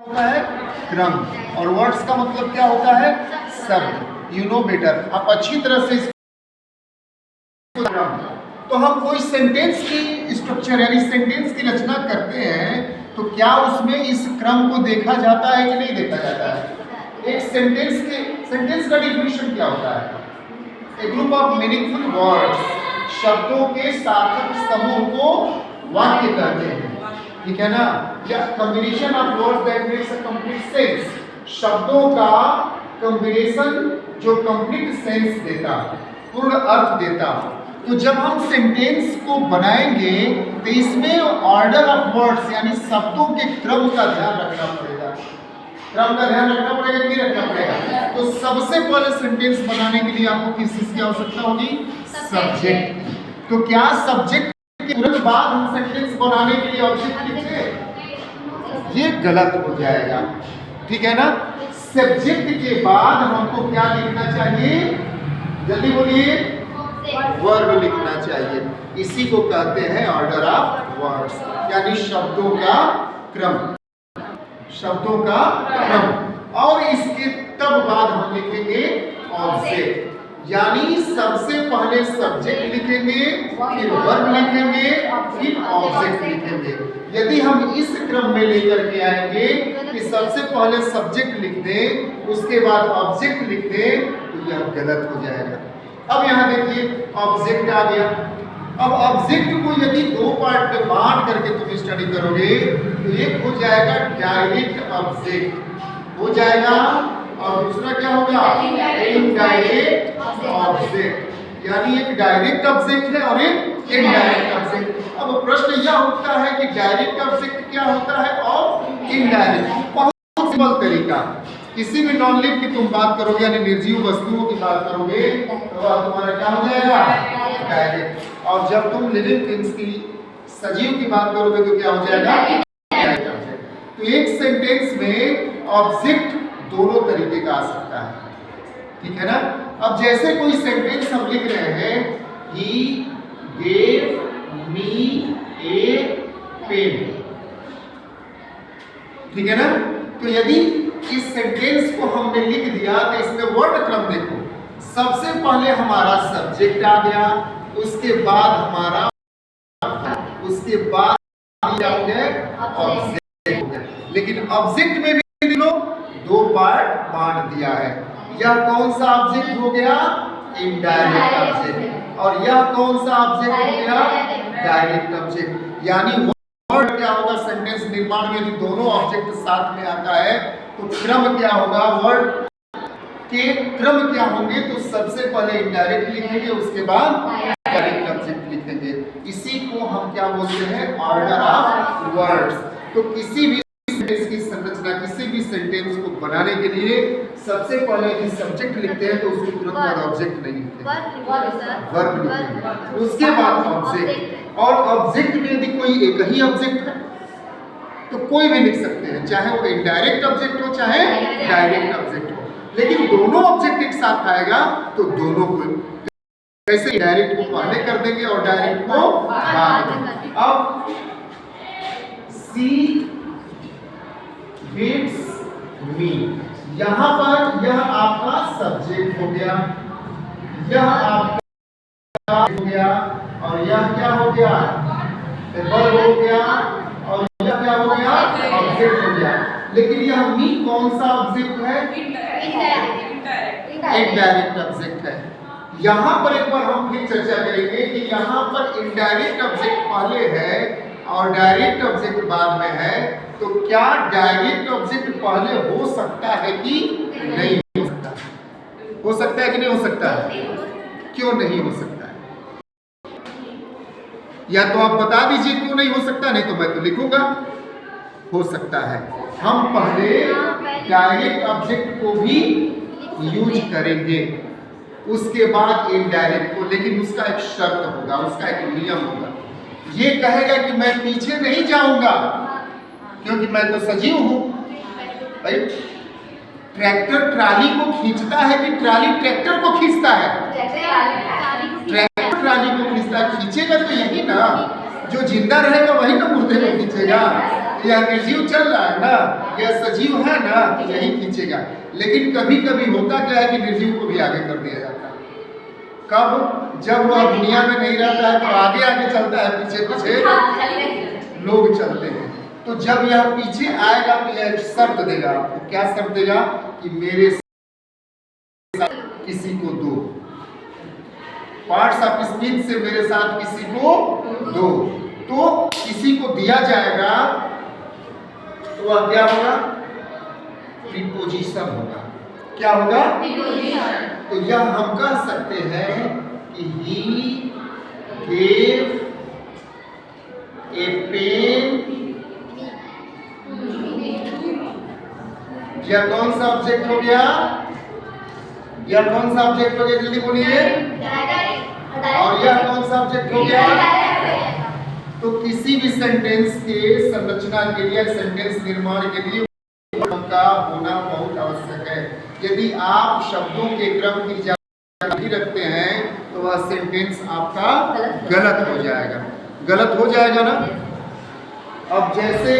होता है क्रम, और वर्ड्स का मतलब क्या होता है शब्द। यू नो बेटर, आप अच्छी तरह से क्रम। तो हम कोई सेंटेंस की स्ट्रक्चर यानी सेंटेंस की रचना करते हैं तो क्या उसमें इस क्रम को देखा जाता है कि नहीं देखा जाता है। एक सेंटेंस का डिफिनेशन क्या होता है? ए ग्रुप ऑफ मीनिंगफुल वर्ड्स, शब्दों के सार्थक समूह को वाक्य कहते हैं, ठीक है ना। या combination of words that makes a complete sense, शब्दों का कॉम्बिनेशन जो कंप्लीट सेंस देता, पूर्ण अर्थ देता। तो जब हम सेंटेंस को बनाएंगे तो इसमें ऑर्डर ऑफ वर्ड्स यानी शब्दों के क्रम का ध्यान रखना पड़ेगा। क्रम का ध्यान रखना पड़ेगा कि नहीं रखना पड़ेगा? तो सबसे पहले सेंटेंस बनाने के लिए आपको किस चीज की आवश्यकता होगी? सब्जेक्ट की। तो क्या सब्जेक्ट के तुरंत बाद हम सेंटेंस बनाने के लिए ऑब्जेक्ट लिखेंगे? ये गलत हो जाएगा, ठीक है ना। सब्जेक्ट के बाद हमको क्या लिखना चाहिए? जल्दी बोलिए। वर्ब लिखना चाहिए। इसी को कहते हैं ऑर्डर ऑफ वर्ड्स, यानी शब्दों का क्रम, शब्दों का क्रम। और इसके तब बाद हम लिखेंगे ऑब्जेक्ट, यानी सबसे पहले सब्जेक्ट लिखेंगे, फिर वर्ब लिखेंगे, फिर ऑब्जेक्ट लिखेंगे। यदि हम इस क्रम में लेकर के आएंगे कि सबसे पहले सब्जेक्ट लिख दें उसके बाद ऑब्जेक्ट लिख दें तो यह गलत हो जाएगा। अब यहाँ देखिए ऑब्जेक्ट आ गया। अब ऑब्जेक्ट को यदि दो पार्ट में बांट करके तुम स्टडी करोगे तो एक हो जाएगा डायरेक्ट ऑब्जेक्ट हो जाएगा, और दूसरा क्या होगा? इनडायरेक्ट ऑब्जेक्ट, यानी एक डायरेक्ट ऑब्जेक्ट है और एक इनडायरेक्ट ऑब्जेक्ट। अब प्रश्न यह उठता है कि डायरेक्ट ऑब्जेक्ट क्या होता है और इनडायरेक्ट। बहुत सिंपल तरीका, किसी भी नॉन लिव की तुम बात करोगे यानी निर्जीव वस्तुओं की बात करोगे तो तुम्हारा क्या हो जाएगा? डायरेक्ट। और जब तुम लिविंग थिंग्स की सजीव की बात करोगे तो क्या हो जाएगा? Direct object. तो एक सेंटेंस में ऑब्जेक्ट दोनों तरीके का आ सकता है, ठीक है ना। अब जैसे कोई सेंटेंस हम लिख रहे हैं, he gave me A pen, ठीक है ना। तो यदि इस सेंटेंस को हमने लिख दिया तो इसमें वर्ड क्रम देखो, सबसे पहले हमारा सब्जेक्ट आ गया, उसके बाद हमारा, उसके बाद क्या हो गया? ऑब्जेक्ट हो गया। लेकिन ऑब्जेक्ट में भी दो पार्ट बांट दिया है। यह कौन सा ऑब्जेक्ट हो गया? Indirect object. और यह कौन सा ऑब्जेक्ट हो गया? Direct object. यानी वर्ड क्या होगा सेंटेंस निर्माण में यदि दोनों ऑब्जेक्ट साथ में आता है तो क्रम क्या होगा? वर्ड के क्रम क्या होंगे? तो सबसे पहले इनडायरेक्ट लिखेंगे, उसके बाद डायरेक्ट ऑब्जेक्ट लिखेंगे। इसी को हम क्या बोलते हैं? Order of words. तो किसी भी सेंटेंस की संरचना, किसी भी सेंटेंस को बनाने के लिए सबसे पहले यदि सब्जेक्ट लिखते हैं तो उसके तुरंत बाद ऑब्जेक्ट नहीं लिखेंगे, वर्ब लिखेंगे, उसके बाद ऑब्जेक्ट। और ऑब्जेक्ट में यदि कोई एक ही ऑब्जेक्ट है तो कोई भी लिख सकते हैं, चाहे वो इनडायरेक्ट ऑब्जेक्ट हो चाहे डायरेक्ट ऑब्जेक्ट हो। लेकिन दोनों ऑब्जेक्ट एक साथ आएगा तो दोनों को कैसे? डायरेक्ट को पहले कर देंगे और डायरेक्ट को बाद में। अब सी गिव्स मी, यहां पर यह आपका सब्जेक्ट हो गया, यह आपका हो गया, और यह क्या हो गया? वर्ब हो गया, और यह क्या हो गया? ऑब्जेक्ट हो गया। लेकिन यह मी कौन सा ऑब्जेक्ट है? इनडायरेक्ट ऑब्जेक्ट है। यहाँ पर एक बार हम फिर चर्चा करेंगे कि यहाँ पर इनडायरेक्ट ऑब्जेक्ट पहले है और डायरेक्ट ऑब्जेक्ट बाद में है, तो क्या डायरेक्ट ऑब्जेक्ट पहले हो सकता है कि नहीं हो सकता? हो सकता है कि नहीं हो सकता है? क्यों नहीं हो सकता है? या तो आप बता दीजिए क्यों नहीं हो सकता, नहीं तो मैं तो लिखूंगा। हो सकता है। हम पहले डायरेक्ट ऑब्जेक्ट को भी यूज करेंगे, उसके बाद इनडायरेक्ट को, लेकिन उसका एक शर्त होगा, उसका एक नियम होगा। ये कहेगा कि मैं पीछे नहीं जाऊंगा क्योंकि मैं तो सजीव हूं। भाई ट्रैक्टर ट्राली को खींचता है कि ट्राली ट्रैक्टर को खींचता है? ट्रैक्टर ट्राली को खींचता है। खींचेगा तो यही ना, जो जिंदा रहेगा वही ना मुर्दे को खींचेगा। यह निर्जीव चल रहा है ना, यह सजीव है ना, तो यही खींचेगा। लेकिन कभी कभी होता क्या है कि निर्जीव को भी आगे कर दिया जाता है। कब? जब वह दुनिया में नहीं रहता है तो आगे आगे चलता है, पीछे पीछे लोग चलते हैं। तो जब यह पीछे आएगा तो यह शर्त देगा आपको। क्या शर्त देगा? कि मेरे साथ किसी को दो, पार्ट्स ऑफ स्पीच से मेरे साथ किसी को दो। तो किसी को दिया जाएगा तो वह क्या होगा? प्रीपोजिशन होगा। क्या होगा? तो यह हम कह सकते हैं कि ही गेव ए पेन। यह कौन सा ऑब्जेक्ट हो गया? यह कौन सा ऑब्जेक्ट हो गया? जल्दी बोलिए। और यह कौन सा ऑब्जेक्ट हो गया? तो किसी भी सेंटेंस के संरचना के लिए, सेंटेंस निर्माण के लिए का होना बहुत आवश्यक है। यदि आप शब्दों के क्रम की जानकारी रखते हैं तो वह सेंटेंस आपका गलत हो जाएगा। गलत हो जाएगा ना। अब जैसे